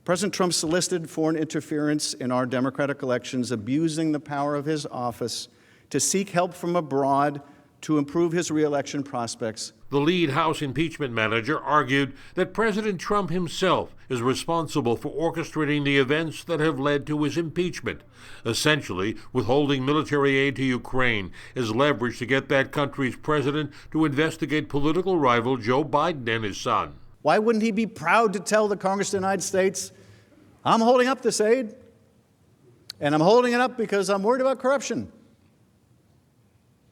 President Trump solicited foreign interference in our democratic elections, abusing the power of his office to seek help from abroad to improve his re-election prospects. The lead House impeachment manager argued that President Trump himself is responsible for orchestrating the events that have led to his impeachment, essentially withholding military aid to Ukraine as leverage to get that country's president to investigate political rival Joe Biden and his son. Why wouldn't he be proud to tell the Congress of the United States, I'm holding up this aid, and I'm holding it up because I'm worried about corruption?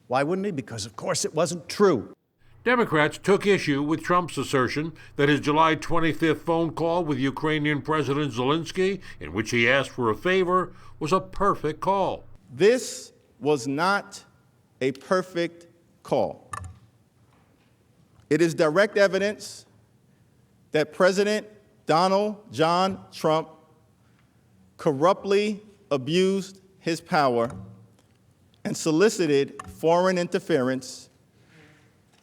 Why wouldn't he? Because, of course, it wasn't true. Democrats took issue with Trump's assertion that his July 25th phone call with Ukrainian President Zelensky, in which he asked for a favor, was a perfect call. This was not a perfect call. It is direct evidence that President Donald John Trump corruptly abused his power and solicited foreign interference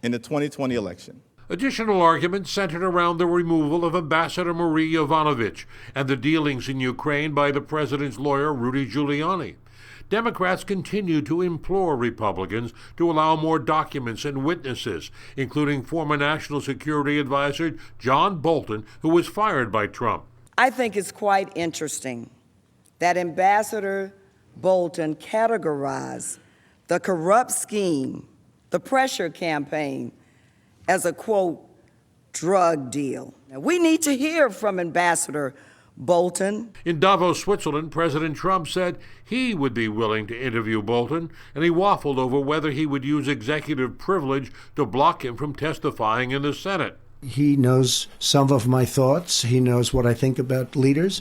in the 2020 election. Additional arguments centered around the removal of Ambassador Marie Yovanovitch and the dealings in Ukraine by the president's lawyer, Rudy Giuliani. Democrats continue to implore Republicans to allow more documents and witnesses, including former National Security Advisor John Bolton, who was fired by Trump. I think it's quite interesting that Ambassador Bolton categorized the corrupt scheme, the pressure campaign, as a, quote, drug deal. Now, we need to hear from Ambassador Bolton. In Davos, Switzerland, President Trump said he would be willing to interview Bolton, and he waffled over whether he would use executive privilege to block him from testifying in the Senate. He knows some of my thoughts. He knows what I think about leaders.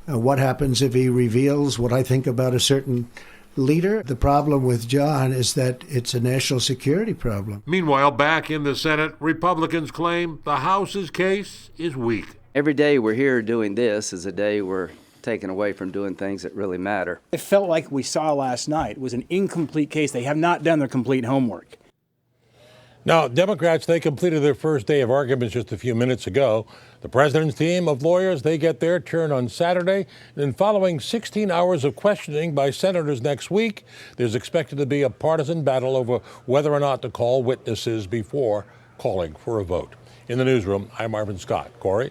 What happens if he reveals what I think about a certain leader? The problem with John is that it's a national security problem. Meanwhile, back in the Senate, Republicans claim the House's case is weak. Every day we're here doing this is a day we're taken away from doing things that really matter. It felt like we saw last night was an incomplete case. They have not done their complete homework. Now, Democrats, they completed their first day of arguments just a few minutes ago. The president's team of lawyers, they get their turn on Saturday. And following 16 hours of questioning by senators next week, there's expected to be a partisan battle over whether or not to call witnesses before calling for a vote. In the newsroom, I'm Marvin Scott. Corey?